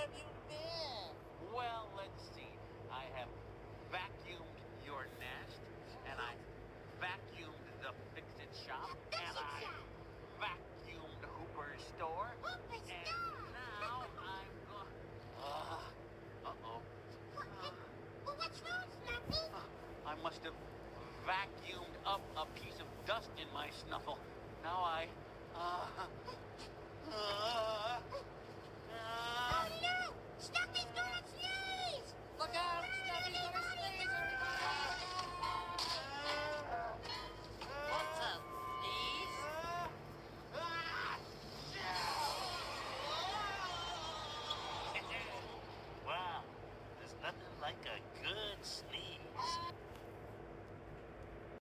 have you been? Well, let's see. I have vacuumed your nest, and I vacuumed the Fix-It shop, and I vacuumed Hooper's store. Hooper's and store? now I'm going. Uh-oh. Well, what's wrong, Snuffy? I must have vacuumed up a piece of dust in my snuffle. Now I. Oh no! Snuffy's gonna sneeze! Look out! Snuffy's gonna sneeze, everybody! What's up, sneeze? Wow, there's nothing like a good sneeze.